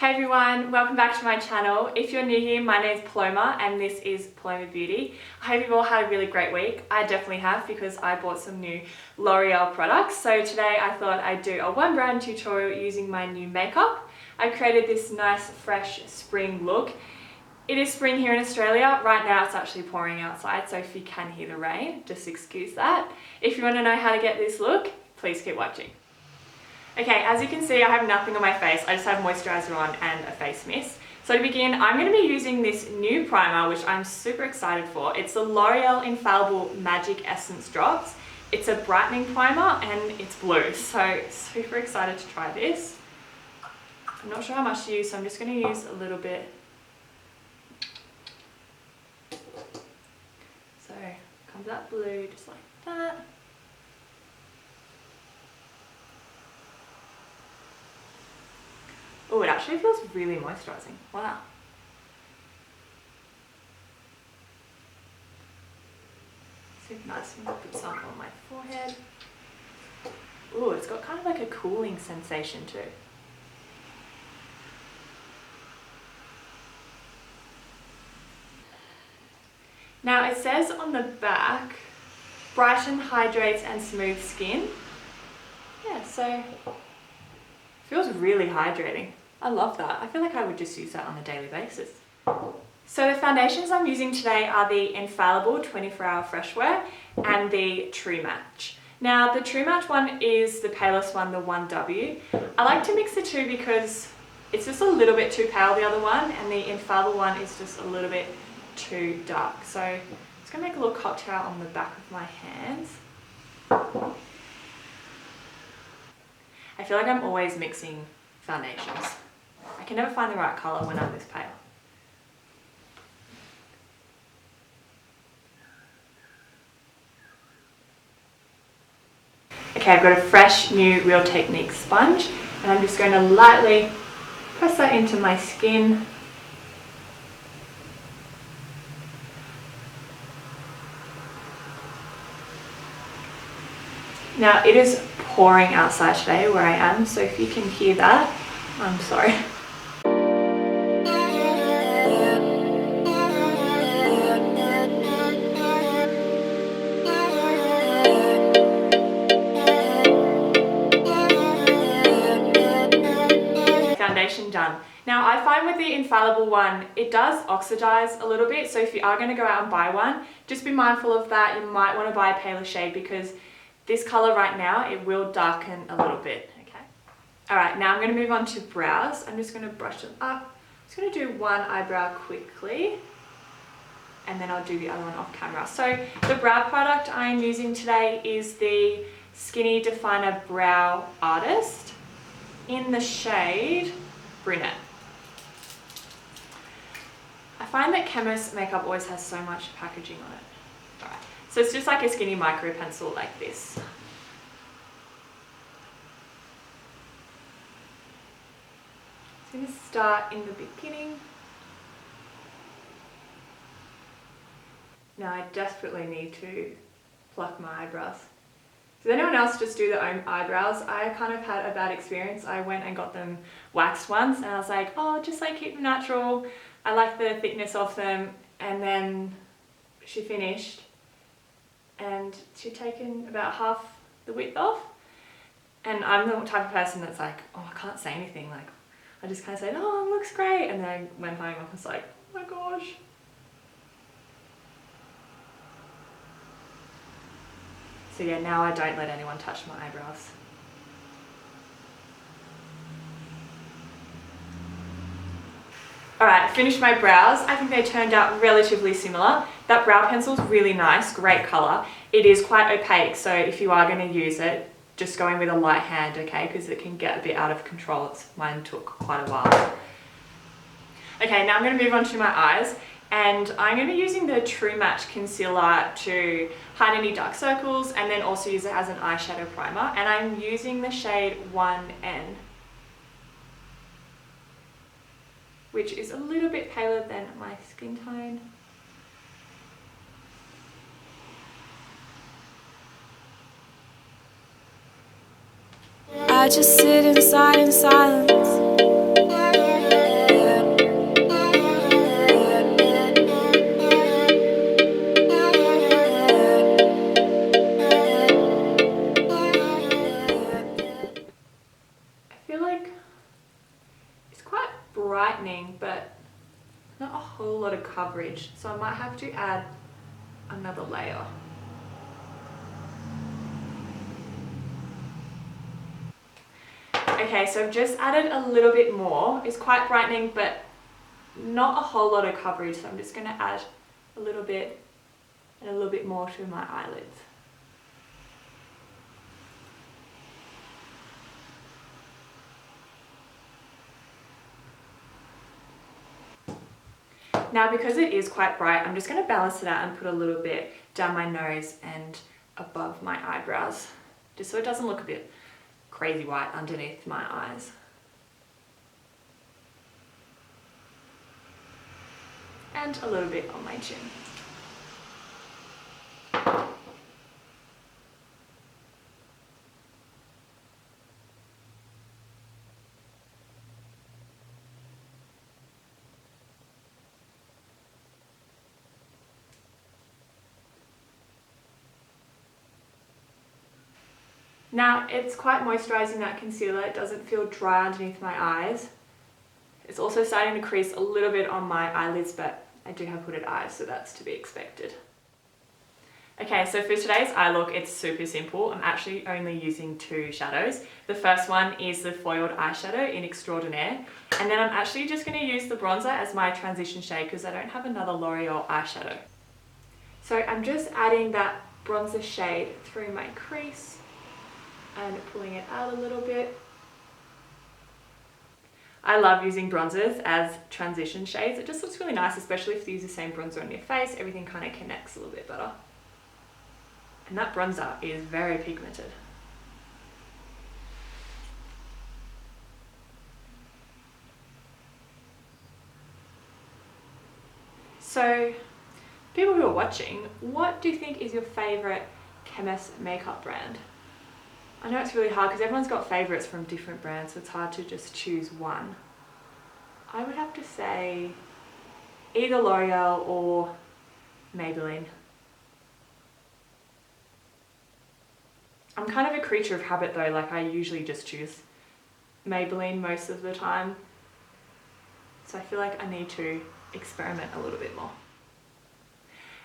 Hey everyone, welcome back to my channel. If you're new here, my name is Paloma and this is Paloma Beauty. I hope you've all had a really great week. I definitely have because I bought some new L'Oreal products. So today I thought I'd do a one brand tutorial using my new makeup. I created this nice fresh spring look. It is spring here in Australia. Right now it's actually pouring outside, so if you can hear the rain, just excuse that. If you want to know how to get this look, please keep watching. Okay, as you can see, I have nothing on my face. I just have moisturizer on and a face mist. So to begin, I'm going to be using this new primer, which I'm super excited for. It's the L'Oreal Infallible Magic Essence Drops. It's a brightening primer and it's blue, so super excited to try this. I'm not sure how much to use, so I'm just going to use a little bit. So comes out blue just like that. Oh, it actually feels really moisturizing. Wow. Super nice. I'm going to put some on my forehead. Oh, it's got kind of like a cooling sensation too. Now it says on the back, brighten, hydrates and smooth skin. Yeah, so feels really hydrating. I love that. I feel like I would just use that on a daily basis. So the foundations I'm using today are the Infallible 24-Hour Freshwear and the True Match. Now the True Match one is the palest one, the 1W. I like to mix the two because it's just a little bit too pale, the other one, and the Infallible one is just a little bit too dark. So I'm just gonna make a little cocktail on the back of my hands. I feel like I'm always mixing foundations. I can never find the right colour when I'm this pale. Okay, I've got a fresh new Real Technique sponge and I'm just going to lightly press that into my skin. Now it is pouring outside today where I am, so if you can hear that, I'm sorry. Foundation done. Now I find with the Infallible one, it does oxidize a little bit, so if you are going to go out and buy one, just be mindful of that. You might want to buy a paler shade because this colour right now, it will darken a little bit. Alright, now I'm going to move on to brows. I'm just going to brush them up. I'm just going to do one eyebrow quickly and then I'll do the other one off camera. So the brow product I'm using today is the Skinny Definer Brow Artist in the shade Brunette. I find that chemist makeup always has so much packaging on it. Alright, so it's just like a skinny micro pencil like this. I'm going to start in the beginning. Now I desperately need to pluck my eyebrows. Does anyone else just do their own eyebrows? I kind of had a bad experience. I went and got them waxed once and I was like, oh, just like keep them natural. I like the thickness of them. And then she finished and she'd taken about half the width off. And I'm the type of person that's like, oh, I can't say anything. Like, I just kind of said, oh, it looks great. And then I went home and I was like, oh my gosh. So yeah, now I don't let anyone touch my eyebrows. Alright, I finished my brows. I think they turned out relatively similar. That brow pencil's really nice, great colour. It is quite opaque, so if you are going to use it, just go in with a light hand, okay, because it can get a bit out of control. Mine took quite a while. Okay, now I'm going to move on to my eyes, and I'm going to be using the True Match Concealer to hide any dark circles and then also use it as an eyeshadow primer, and I'm using the shade 1N, which is a little bit paler than my skin tone. I just sit inside in silence. coverage, so I might have to add another layer. Okay, so I've just added a little bit more. It's quite brightening, but not a whole lot of coverage, so I'm just going to add a little bit and a little bit more to my eyelids. Now, because it is quite bright, I'm just going to balance it out and put a little bit down my nose and above my eyebrows, just so it doesn't look a bit crazy white underneath my eyes. And a little bit on my chin. Now, it's quite moisturising, that concealer. It doesn't feel dry underneath my eyes. It's also starting to crease a little bit on my eyelids, but I do have hooded eyes, so that's to be expected. Okay, so for today's eye look, it's super simple. I'm actually only using 2 shadows. The first one is the foiled eyeshadow in Extraordinaire, and then I'm actually just going to use the bronzer as my transition shade because I don't have another L'Oreal eyeshadow. So I'm just adding that bronzer shade through my crease and pulling it out a little bit. I love using bronzers as transition shades. It just looks really nice, especially if you use the same bronzer on your face. Everything kind of connects a little bit better. And that bronzer is very pigmented. So, people who are watching, what do you think is your favourite chemist makeup brand? I know it's really hard because everyone's got favourites from different brands, so it's hard to just choose one. I would have to say either L'Oreal or Maybelline. I'm kind of a creature of habit though, like I usually just choose Maybelline most of the time. So I feel like I need to experiment a little bit more.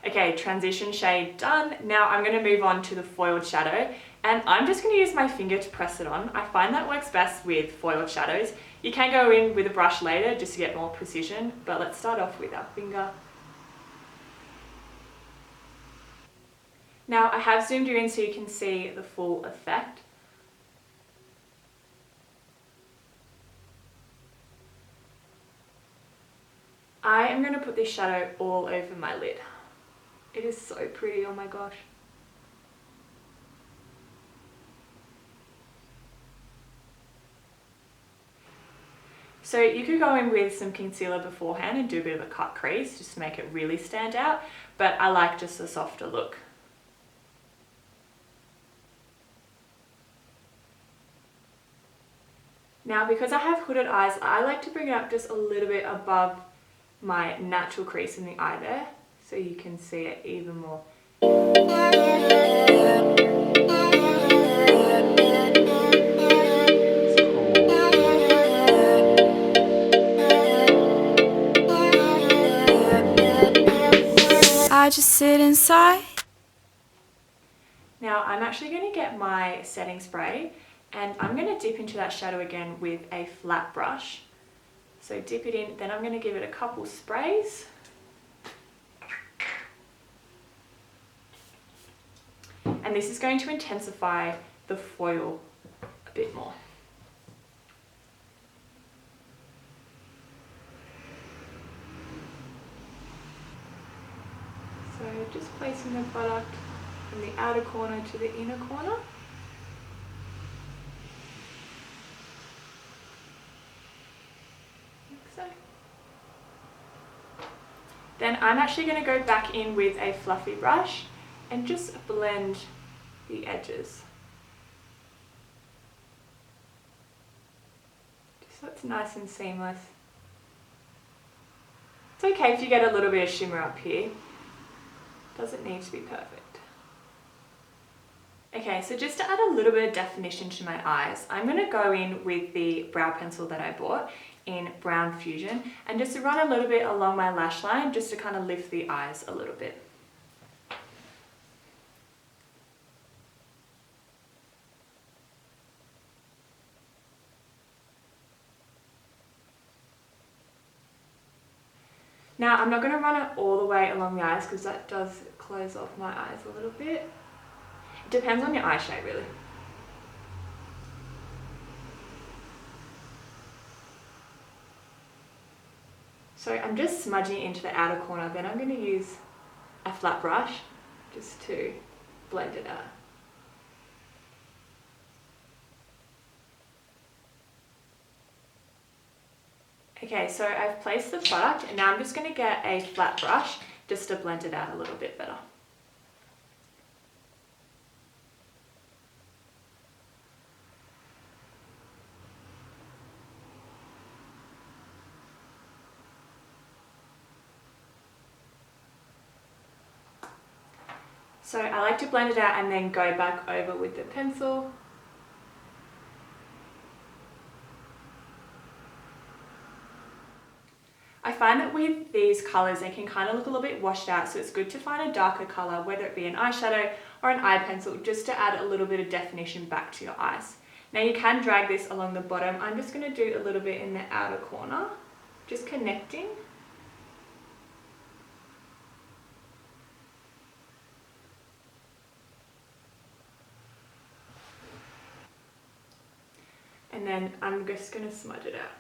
Okay, transition shade done. Now I'm going to move on to the foiled shadow, and I'm just going to use my finger to press it on. I find that works best with foiled shadows. You can go in with a brush later just to get more precision, but let's start off with our finger. Now I have zoomed you in so you can see the full effect. I am going to put this shadow all over my lid. It is so pretty, oh my gosh. So you could go in with some concealer beforehand and do a bit of a cut crease just to make it really stand out, but I like just a softer look. Now because I have hooded eyes, I like to bring it up just a little bit above my natural crease in the eye there, so you can see it even more. I just sit inside. Now I'm actually going to get my setting spray and I'm going to dip into that shadow again with a flat brush. So dip it in, then I'm going to give it a couple sprays. And this is going to intensify the foil a bit more. So just placing the product from the outer corner to the inner corner. Like so. Then I'm actually going to go back in with a fluffy brush and just blend the edges. Just so it's nice and seamless. It's okay if you get a little bit of shimmer up here. Doesn't need to be perfect. Okay, so just to add a little bit of definition to my eyes, I'm going to go in with the brow pencil that I bought. in Brown Fusion, and just to run a little bit along my lash line just to kind of lift the eyes a little bit. Now I'm not going to run it all the way along the eyes because that does close off my eyes a little bit. It depends on your eye shape really. So I'm just smudging into the outer corner, then I'm going to use a flat brush just to blend it out. Okay, so I've placed the product and now I'm just going to get a flat brush just to blend it out a little bit better. So I like to blend it out and then go back over with the pencil. I find that with these colours they can kind of look a little bit washed out, so it's good to find a darker colour, whether it be an eyeshadow or an eye pencil, just to add a little bit of definition back to your eyes. Now you can drag this along the bottom. I'm just going to do a little bit in the outer corner, just connecting. And then I'm just going to smudge it out.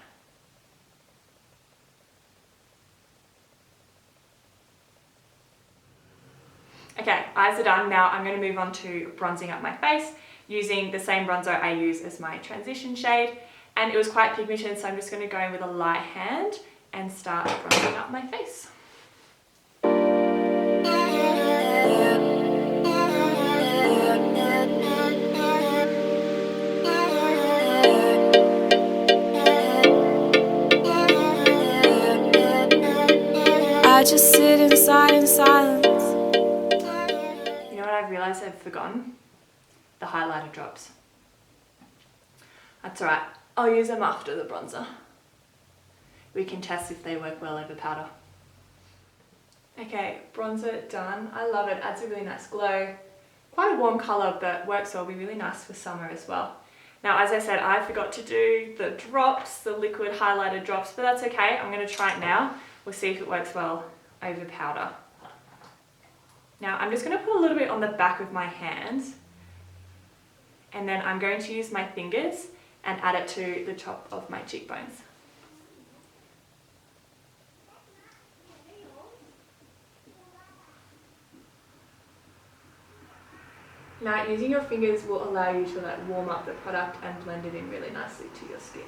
Okay, eyes are done. Now I'm going to move on to bronzing up my face using the same bronzer I use as my transition shade. And it was quite pigmented, so I'm just going to go in with a light hand and start bronzing up my face. I just sit inside in silence. You know what I've realised I've forgotten? The highlighter drops. That's alright, I'll use them after the bronzer. We can test if they work well over powder. Okay, bronzer done. I love it, adds a really nice glow. Quite a warm colour, but works well, will be really nice for summer as well. Now, as I said, I forgot to do the drops, the liquid highlighter drops, but that's okay. I'm going to try it now. We'll see if it works well over powder. Now, I'm just going to put a little bit on the back of my hands, and then I'm going to use my fingers and add it to the top of my cheekbones. Now, using your fingers will allow you to warm up the product and blend it in really nicely to your skin.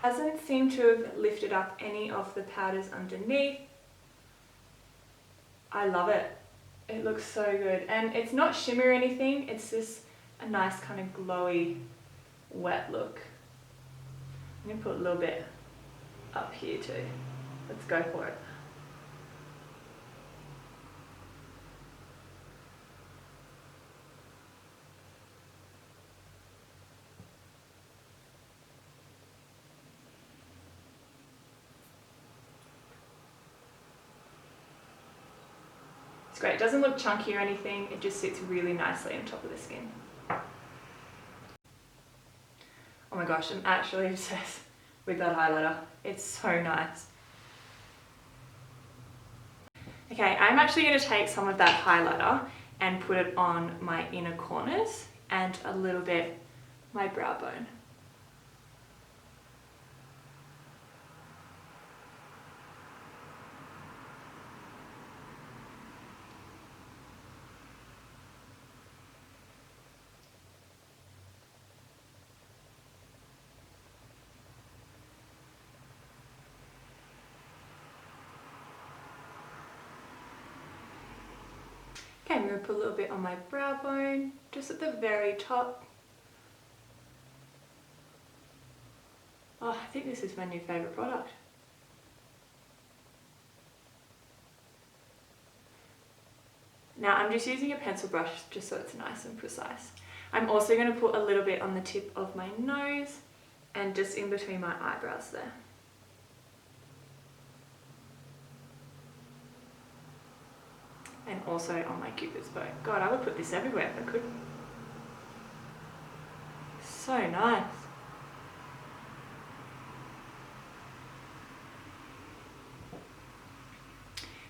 Hasn't seemed to have lifted up any of the powders underneath. I love it. It looks so good. And it's not shimmer or anything, it's just a nice kind of glowy, wet look. I'm going to put a little bit up here too. Let's go for it. It's great. It doesn't look chunky or anything, it just sits really nicely on top of the skin. Oh my gosh, I'm actually obsessed with that highlighter. It's so nice. Okay, I'm actually going to take some of that highlighter and put it on my inner corners and a little bit my brow bone. Okay, I'm going to put a little bit on my brow bone, just at the very top. Oh, I think this is my new favourite product. Now I'm just using a pencil brush just so it's nice and precise. I'm also going to put a little bit on the tip of my nose and just in between my eyebrows there. And also on my cupid's bow. God, I would put this everywhere if I could. So nice.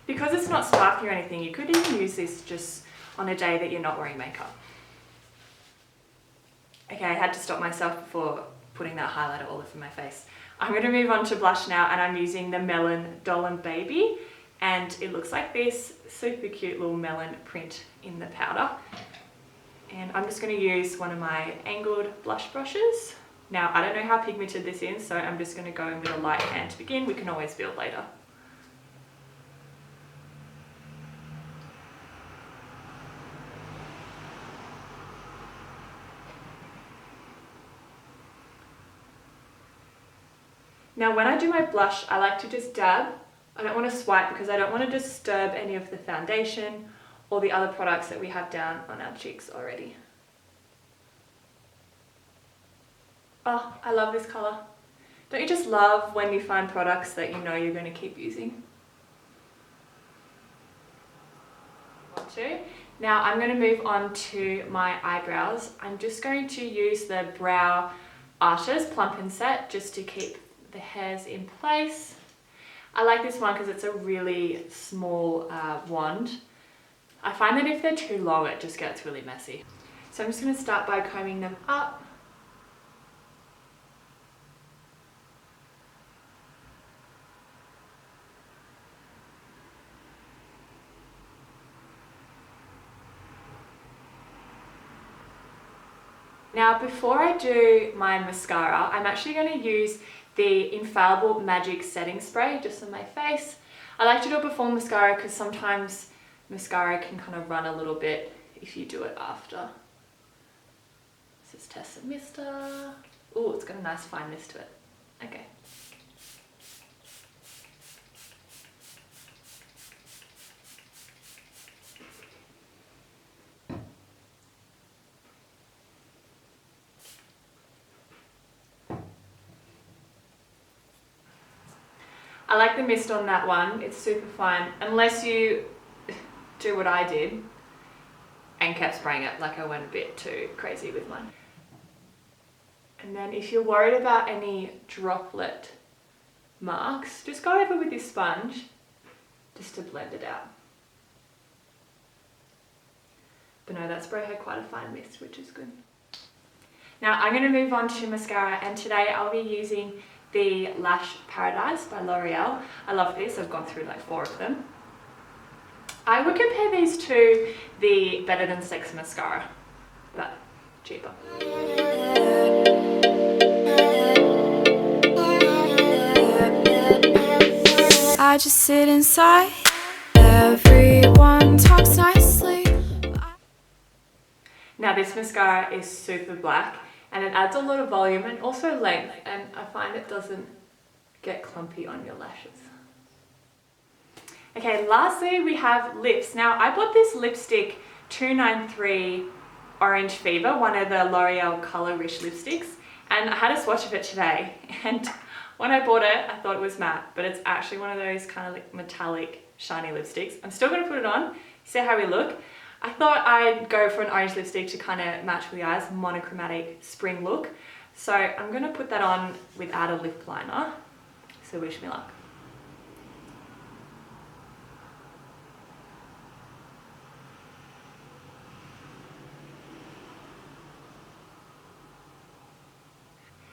Because it's not sparkly or anything, you could even use this just on a day that you're not wearing makeup. Okay, I had to stop myself before putting that highlighter all over my face. I'm going to move on to blush now, and I'm using the Melon Dollar Baby, and it looks like this super cute little melon print in the powder. And I'm just going to use one of my angled blush brushes. Now, I don't know how pigmented this is, so I'm just going to go in with a light hand to begin. We can always build later. Now when I do my blush, I like to just dab. I don't want to swipe because I don't want to disturb any of the foundation or the other products that we have down on our cheeks already. Oh, I love this colour. Don't you just love when you find products that you know you're going to keep using? Now I'm going to move on to my eyebrows. I'm just going to use the Brow Artist Plump and Set just to keep the hairs in place. I like this one because it's a really small wand. I find that if they're too long, it just gets really messy. So I'm just going to start by combing them up. Now before I do my mascara, I'm actually going to use the Infallible Magic Setting Spray just on my face. I like to do it before mascara because sometimes mascara can kind of run a little bit if you do it after. This is Tessa Mister. Oh, it's got a nice fine mist to it. Okay. I like the mist on that one. It's super fine, unless you do what I did and kept spraying it, like I went a bit too crazy with mine. And then if you're worried about any droplet marks, just go over with this sponge just to blend it out. But no, that spray had quite a fine mist, which is good. Now I'm going to move on to mascara, and today I'll be using the Lash Paradise by L'Oreal. I love this. I've gone through like 4 of them. I would compare these to the Better Than Sex mascara, but cheaper. I just sit inside. Everyone talks nicely. Now this mascara is super black and it adds a lot of volume and also length, and I find it doesn't get clumpy on your lashes. Okay, lastly we have lips. Now I bought this lipstick 293 Orange Fever, one of the L'Oreal Color Riche lipsticks, and I had a swatch of it today, and when I bought it I thought it was matte, but it's actually one of those kind of like metallic shiny lipsticks. I'm still going to put it on, see how we look. I thought I'd go for an orange lipstick to kind of match with the eyes, monochromatic spring look. So I'm going to put that on without a lip liner, so wish me luck.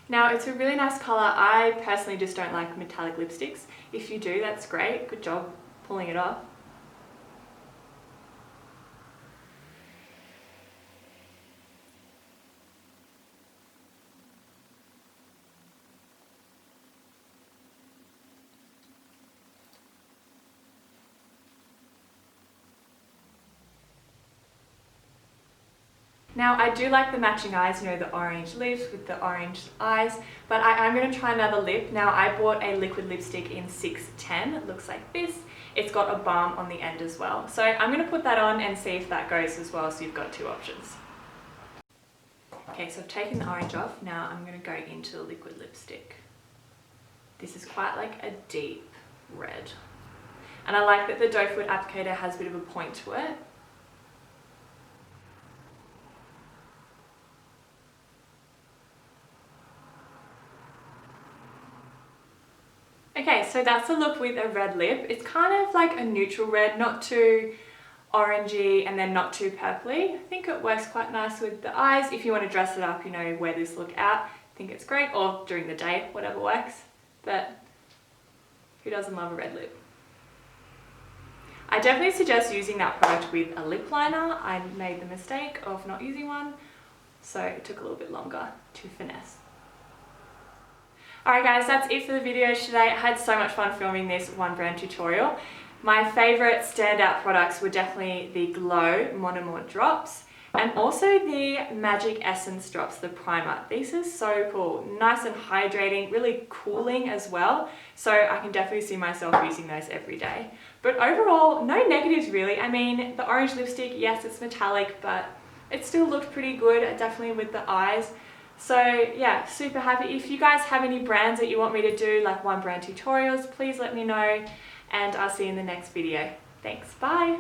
Now it's a really nice colour. I personally just don't like metallic lipsticks. If you do, that's great. Good job pulling it off. Now I do like the matching eyes, you know, the orange lips with the orange eyes, but I am going to try another lip. Now I bought a liquid lipstick in 610, it looks like this. It's got a balm on the end as well. So I'm going to put that on and see if that goes as well, so you've got 2 options. Okay, so I've taken the orange off. Now I'm going to go into the liquid lipstick. This is quite like a deep red. And I like that the doe foot applicator has a bit of a point to it. Okay, so that's the look with a red lip. It's kind of like a neutral red, not too orangey and then not too purpley. I think it works quite nice with the eyes. If you want to dress it up, you know, wear this look out, I think it's great, or during the day, whatever works. But who doesn't love a red lip? I definitely suggest using that product with a lip liner. I made the mistake of not using one, so it took a little bit longer to finesse. Alright guys, that's it for the video today. I had so much fun filming this one brand tutorial. My favourite standout products were definitely the Glow Mon Amour drops and also the Magic Essence drops, the primer. These are so cool, nice and hydrating, really cooling as well. So I can definitely see myself using those every day. But overall, no negatives really. I mean, the orange lipstick, yes, it's metallic, but it still looked pretty good, definitely with the eyes. So yeah, super happy. If you guys have any brands that you want me to do, like one brand tutorials, please let me know, and I'll see you in the next video. Thanks, bye.